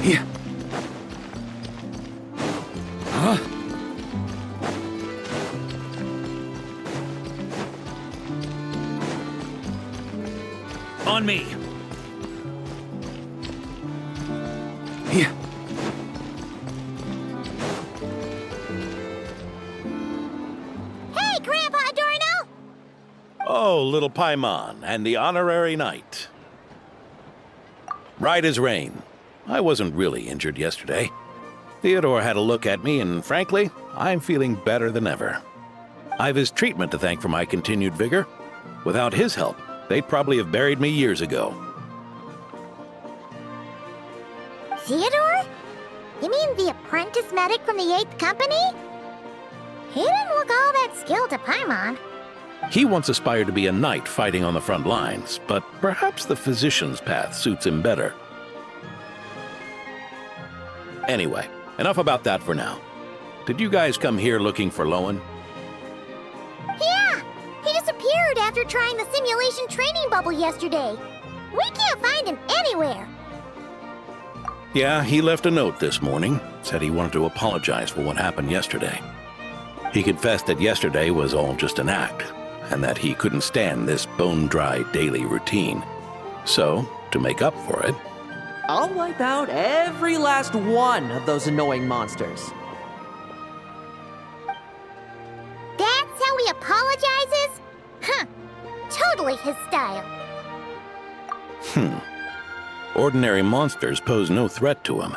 Yeah. Huh? On me. Yeah. Hey, Grandpa Adorno! Oh, little Paimon, and the honorary knight. Right as rain. I wasn't really injured yesterday. Theodore had a look at me, and frankly, I'm feeling better than ever. I've his treatment to thank for my continued vigor. Without his help, they'd probably have buried me years ago. Theodore? You mean the apprentice medic from the 8th Company? He didn't look all that skilled to Paimon. He once aspired to be a knight fighting on the front lines, but perhaps the physician's path suits him better. Anyway, enough about that for now. Did you guys come here looking for Lohen? Yeah! He disappeared after trying the simulation training bubble yesterday. We can't find him anywhere. Yeah, he left a note this morning. Said he wanted to apologize for what happened yesterday. He confessed that yesterday was all just an act, and that he couldn't stand this bone-dry daily routine. So, to make up for it, I'll wipe out every last one of those annoying monsters. That's how he apologizes? Huh. Totally his style. Ordinary monsters pose no threat to him.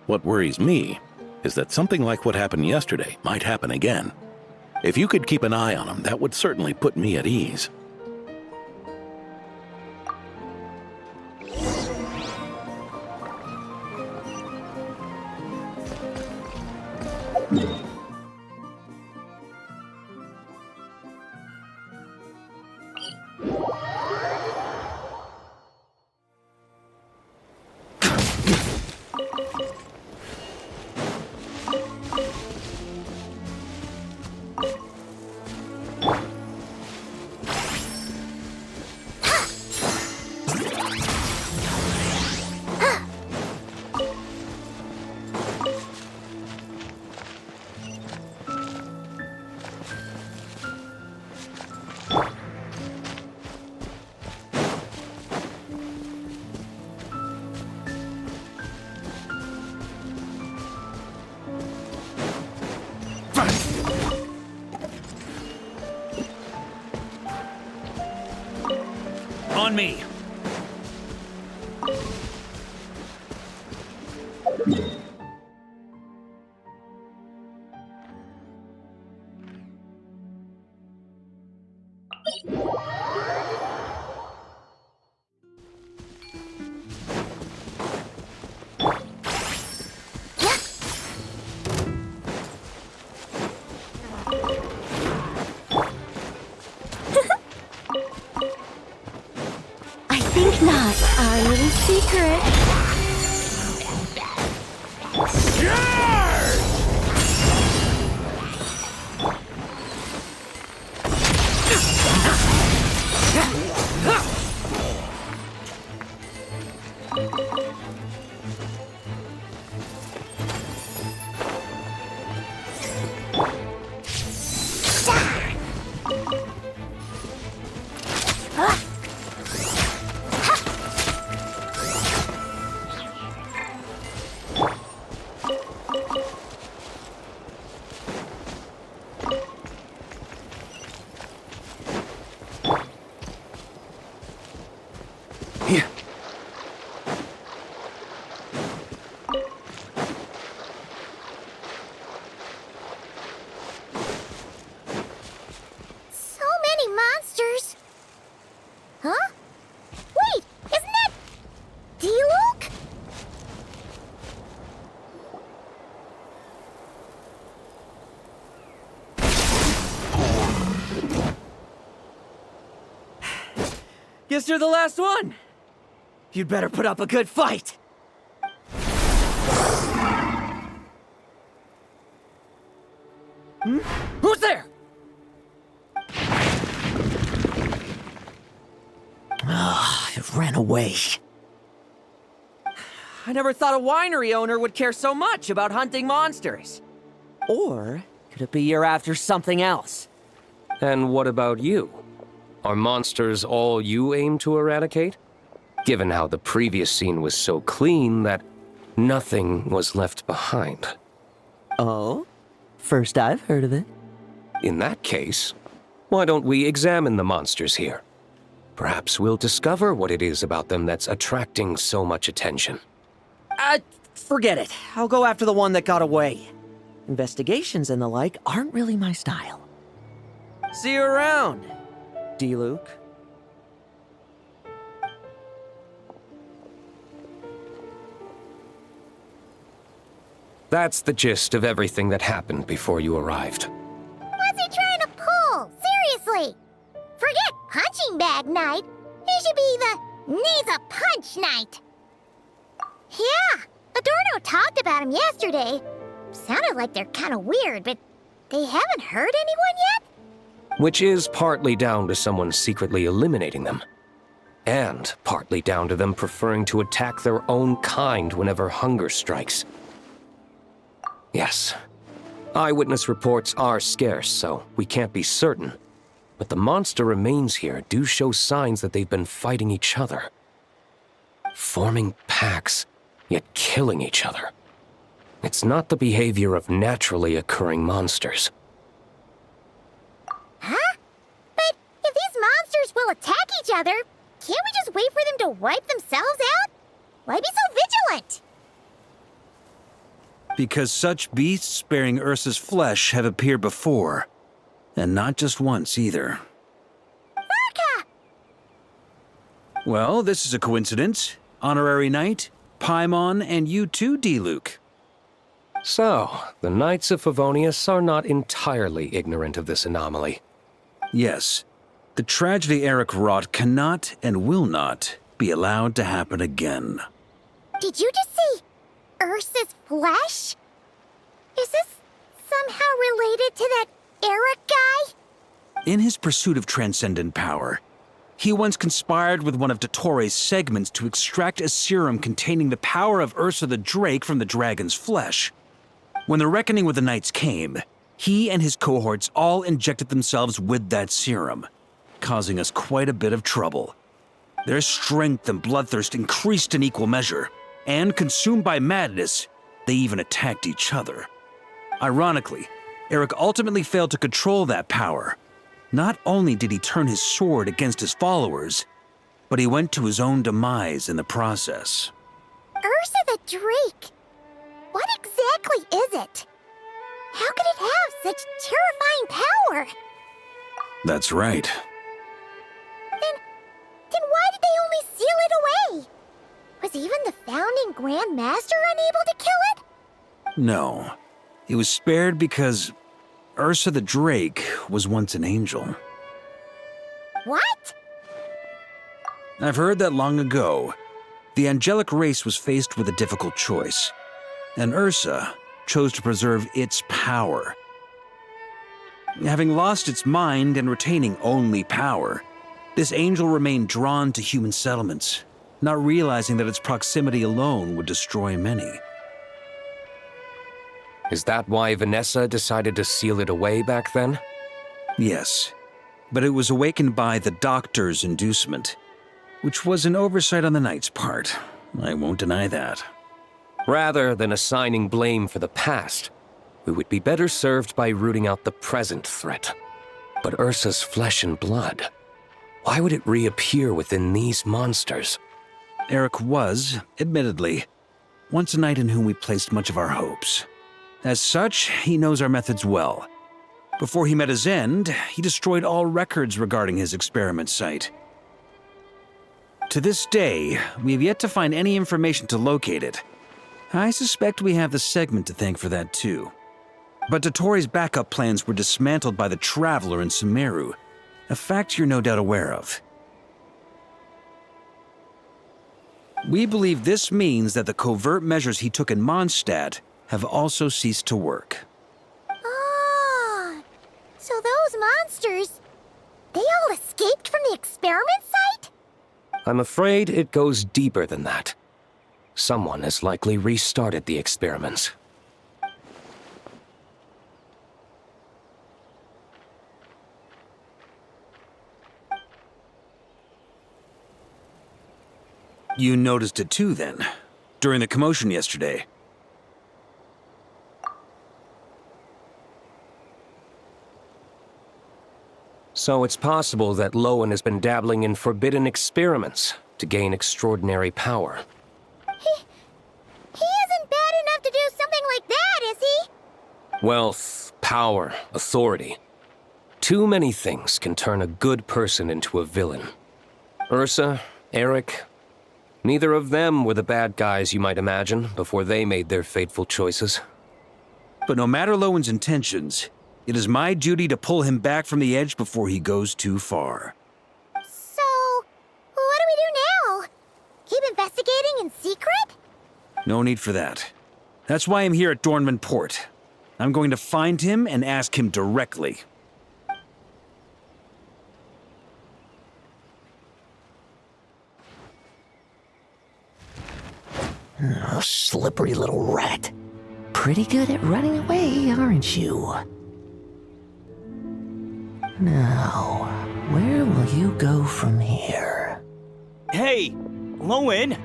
What worries me is that something like what happened yesterday might happen again. If you could keep an eye on him, that would certainly put me at ease. On me. I think not. Our little secret. Yeah. So many monsters. Huh? Wait, isn't that D-Luke? Guess you're the last one. You'd better put up a good fight. Who's there? It ran away. I never thought a winery owner would care so much about hunting monsters. Or could it be you're after something else? And what about you? Are monsters all you aim to eradicate? Given how the previous scene was so clean that nothing was left behind. Oh? First I've heard of it. In that case, why don't we examine the monsters here? Perhaps we'll discover what it is about them that's attracting so much attention. Forget it. I'll go after the one that got away. Investigations and the like aren't really my style. See you around, D-Luke. That's the gist of everything that happened before you arrived. What's he trying to pull? Seriously! Forget punching bag night. It should be the needs a punch night. Yeah, Adorno talked about him yesterday. Sounded like they're kind of weird, but they haven't hurt anyone yet? Which is partly down to someone secretly eliminating them. And partly down to them preferring to attack their own kind whenever hunger strikes. Yes, eyewitness reports are scarce, so we can't be certain. But the monster remains here do show signs that they've been fighting each other. Forming packs, yet killing each other. It's not the behavior of naturally occurring monsters. Huh? But if these monsters will attack each other, can't we just wait for them to wipe themselves out? Why be so vigilant? Because such beasts bearing Ursa's flesh have appeared before. And not just once, either. Varka! Well, this is a coincidence. Honorary Knight, Paimon, and you too, D-Luke. So, the Knights of Favonius are not entirely ignorant of this anomaly. Yes. The tragedy Eric wrought cannot and will not be allowed to happen again. Did you just see Ursa's flesh? Is this somehow related to that Eric guy? In his pursuit of transcendent power, he once conspired with one of Dottores' segments to extract a serum containing the power of Ursa the Drake from the dragon's flesh. When the reckoning with the Knights came, he and his cohorts all injected themselves with that serum, causing us quite a bit of trouble. Their strength and bloodthirst increased in equal measure, and consumed by madness, they even attacked each other. Ironically, Eric ultimately failed to control that power. Not only did he turn his sword against his followers, but he went to his own demise in the process. Ursa the Drake? What exactly is it? How could it have such terrifying power? That's right. Then why did they only seal it away? Was even the founding Grand Master unable to kill it? No. It was spared because Ursa the Drake was once an angel. What? I've heard that long ago, the angelic race was faced with a difficult choice, and Ursa chose to preserve its power. Having lost its mind and retaining only power, this angel remained drawn to human settlements, not realizing that its proximity alone would destroy many. Is that why Vanessa decided to seal it away back then? Yes, but it was awakened by the doctor's inducement, which was an oversight on the Knight's part. I won't deny that. Rather than assigning blame for the past, we would be better served by rooting out the present threat. But Ursa's flesh and blood, why would it reappear within these monsters? Eric was, admittedly, once a knight in whom we placed much of our hopes. As such, he knows our methods well. Before he met his end, he destroyed all records regarding his experiment site. To this day, we have yet to find any information to locate it. I suspect we have the segment to thank for that too. But Dottores' backup plans were dismantled by the Traveler in Sumeru, a fact you're no doubt aware of. We believe this means that the covert measures he took in Mondstadt have also ceased to work. Ah, so those monsters, they all escaped from the experiment site? I'm afraid it goes deeper than that. Someone has likely restarted the experiments. You noticed it too, then, during the commotion yesterday. So it's possible that Lohen has been dabbling in forbidden experiments to gain extraordinary power. He isn't bad enough to do something like that, is he? Wealth, power, authority. Too many things can turn a good person into a villain. Ursa, Eric, neither of them were the bad guys you might imagine before they made their fateful choices. But no matter Lowen's intentions, it is my duty to pull him back from the edge before he goes too far. So, what do we do now? Keep investigating in secret? No need for that. That's why I'm here at Dornman Port. I'm going to find him and ask him directly. Oh, slippery little rat. Pretty good at running away, aren't you? Now, where will you go from here? Hey, Lohen!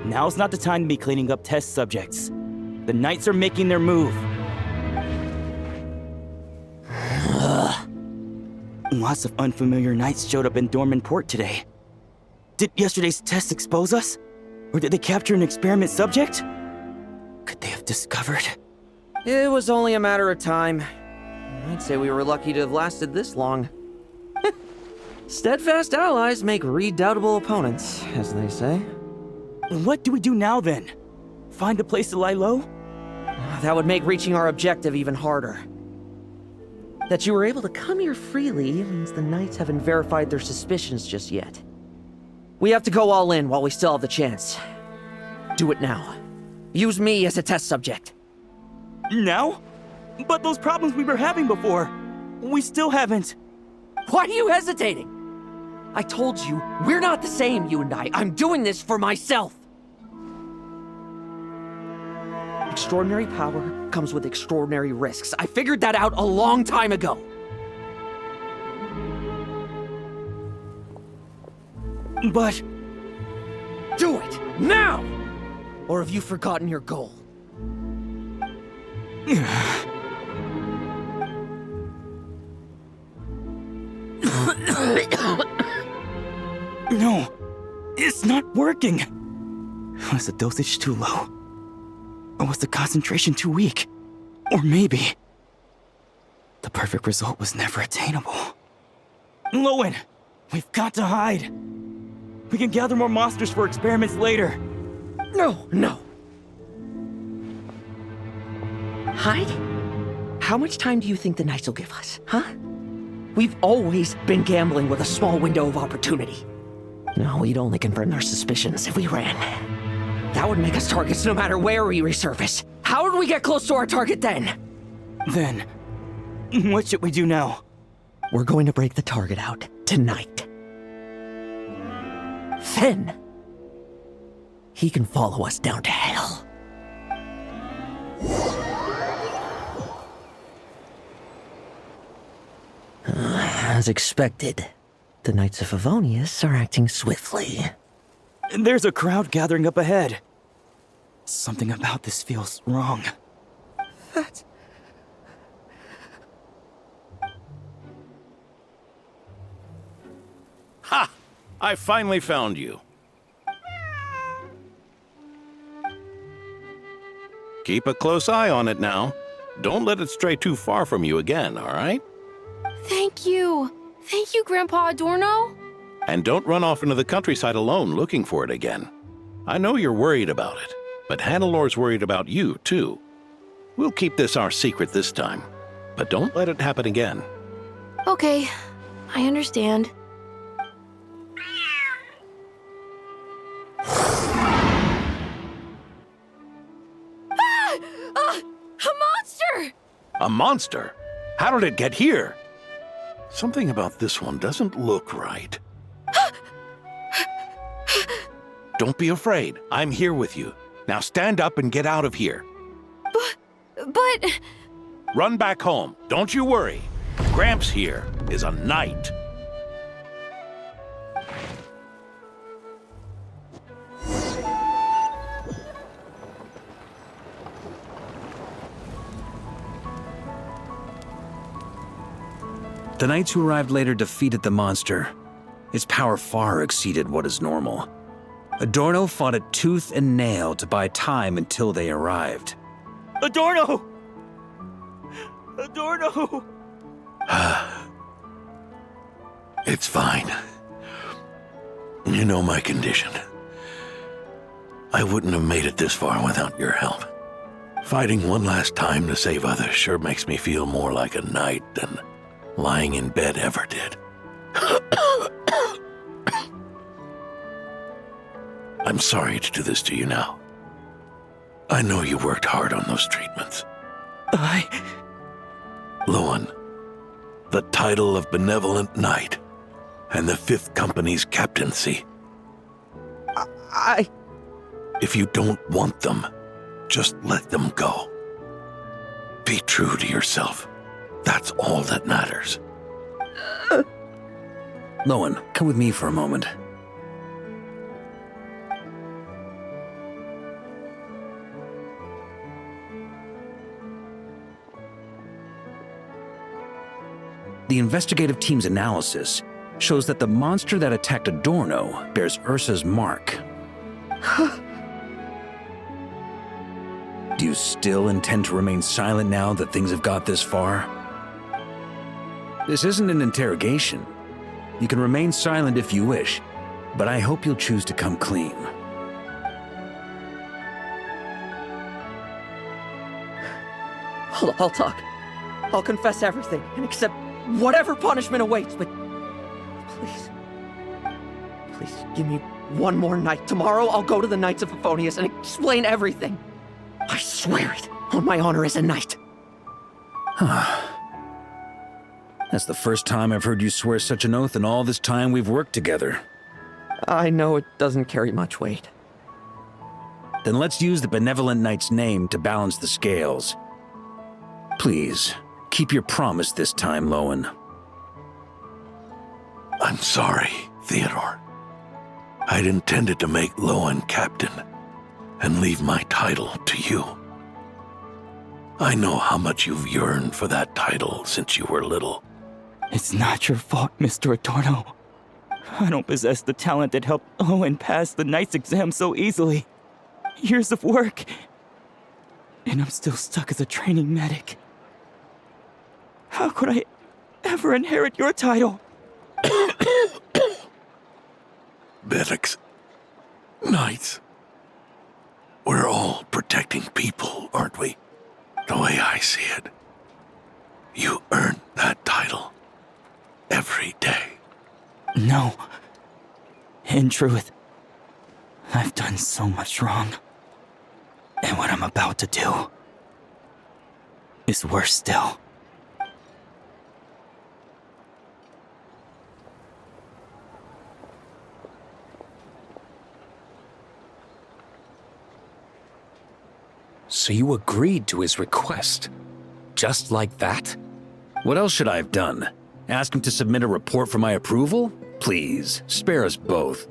Now's not the time to be cleaning up test subjects. The Knights are making their move. Lots of unfamiliar Knights showed up in Dorman Port today. Did yesterday's test expose us? Or did they capture an experiment subject? Could they have discovered? It was only a matter of time. I'd say we were lucky to have lasted this long. Steadfast allies make redoubtable opponents, as they say. What do we do now then? Find a place to lie low? That would make reaching our objective even harder. That you were able to come here freely means the Knights haven't verified their suspicions just yet. We have to go all in while we still have the chance. Do it now. Use me as a test subject. Now? But those problems we were having before, we still haven't. Why are you hesitating? I told you, we're not the same, you and I. I'm doing this for myself. Extraordinary power comes with extraordinary risks. I figured that out a long time ago. But... Do it, now! Or have you forgotten your goal? No, it's not working. Was the dosage too low? Or was the concentration too weak? Or maybe the perfect result was never attainable. Lohen, we've got to hide. We can gather more monsters for experiments later. No. Hide? How much time do you think the Knights will give us, huh? We've always been gambling with a small window of opportunity. No, we'd only confirm their suspicions if we ran. That would make us targets no matter where we resurface. How would we get close to our target then? Then, what should we do now? We're going to break the target out tonight. Then, he can follow us down to hell. As expected, the Knights of Favonius are acting swiftly. There's a crowd gathering up ahead. Something about this feels wrong. Ha! I finally found you. Keep a close eye on it now. Don't let it stray too far from you again, all right? Thank you. Thank you, Grandpa Adorno. And don't run off into the countryside alone looking for it again. I know you're worried about it, but Hannelor's worried about you, too. We'll keep this our secret this time, but don't let it happen again. Okay, I understand. A monster! A monster? How did it get here? Something about this one doesn't look right. Don't be afraid. I'm here with you. Now stand up and get out of here. But... Run back home. Don't you worry. Gramps here is a knight. The knights who arrived later defeated the monster. Its power far exceeded what is normal. Adorno fought it tooth and nail to buy time until they arrived. Adorno! Adorno! It's fine. You know my condition. I wouldn't have made it this far without your help. Fighting one last time to save others sure makes me feel more like a knight than lying in bed ever did. I'm sorry to do this to you now. I know you worked hard on those treatments. Lohen, the title of Benevolent Knight and the 5th Company's captaincy. If you don't want them, just let them go. Be true to yourself. That's all that matters. Lohen, come with me for a moment. The investigative team's analysis shows that the monster that attacked Adorno bears Ursa's mark. Do you still intend to remain silent now that things have got this far? This isn't an interrogation. You can remain silent if you wish, but I hope you'll choose to come clean. I'll talk. I'll confess everything and accept whatever punishment awaits, but please give me one more night. Tomorrow I'll go to the Knights of Favonius and explain everything. I swear it on my honor as a knight. That's the first time I've heard you swear such an oath in all this time we've worked together. I know it doesn't carry much weight. Then let's use the Benevolent Knight's name to balance the scales. Please, keep your promise this time, Lohen. I'm sorry, Theodore. I'd intended to make Lohen captain and leave my title to you. I know how much you've yearned for that title since you were little. It's not your fault, Mr. Adorno. I don't possess the talent that helped Lohen pass the knight's exam so easily. Years of work, and I'm still stuck as a training medic. How could I ever inherit your title? Medics, knights, we're all protecting people, aren't we? The way I see it, you earned that title every day. No. In truth, I've done so much wrong. And what I'm about to do is worse still. So you agreed to his request? Just like that? What else should I have done? Ask him to submit a report for my approval? Please, spare us both.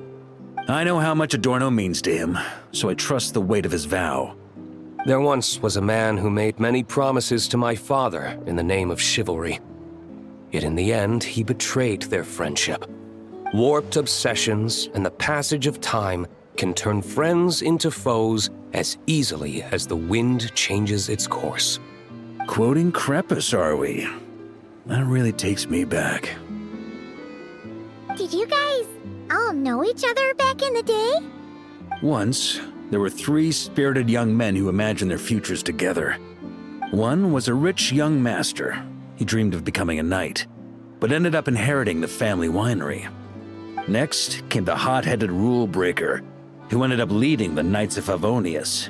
I know how much Adorno means to him, so I trust the weight of his vow. There once was a man who made many promises to my father in the name of chivalry. Yet in the end, he betrayed their friendship. Warped obsessions and the passage of time can turn friends into foes as easily as the wind changes its course. Quoting Crepus, are we? That really takes me back. Did you guys all know each other back in the day? Once, there were 3 spirited young men who imagined their futures together. One was a rich young master. He dreamed of becoming a knight, but ended up inheriting the family winery. Next came the hot-headed rule breaker, who ended up leading the Knights of Favonius.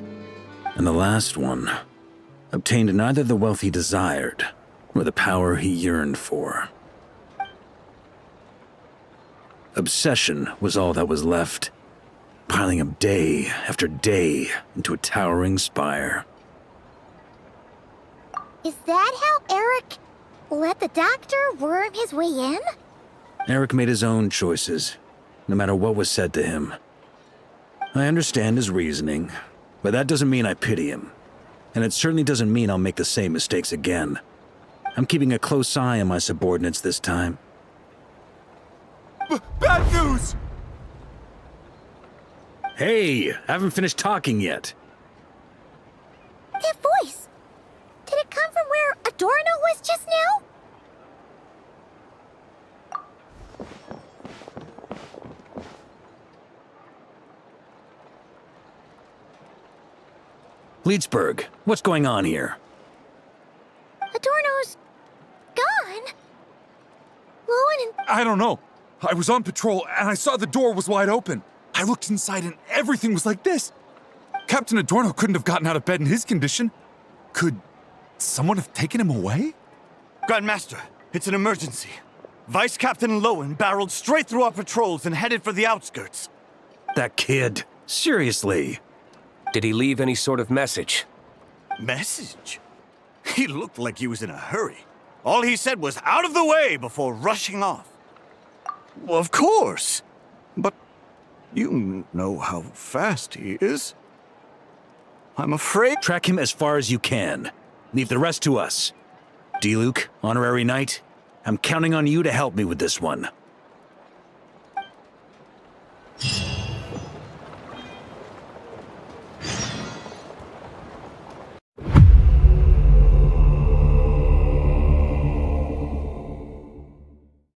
And the last one obtained neither the wealth he desired, nor the power he yearned for. Obsession was all that was left. piling up day after day into a towering spire. Is that how Eric let the doctor worm his way in? Eric made his own choices, no matter what was said to him. I understand his reasoning, but that doesn't mean I pity him. And it certainly doesn't mean I'll make the same mistakes again. I'm keeping a close eye on my subordinates this time. Bad news! Hey, I haven't finished talking yet. That voice! Did it come from where Adorno was just now? Leedsburg, what's going on here? Adorno's gone. Lohen and I don't know. I was on patrol and I saw the door was wide open. I looked inside and everything was like this. Captain Adorno couldn't have gotten out of bed in his condition. Could someone have taken him away? Grandmaster, it's an emergency. Vice Captain Lohen barreled straight through our patrols and headed for the outskirts. That kid. Seriously. Did he leave any sort of message? Message? He looked like he was in a hurry. All he said was out of the way before rushing off. Well, of course. But you know how fast he is. I'm afraid... Track him as far as you can. Leave the rest to us. D. Luke, Honorary Knight, I'm counting on you to help me with this one.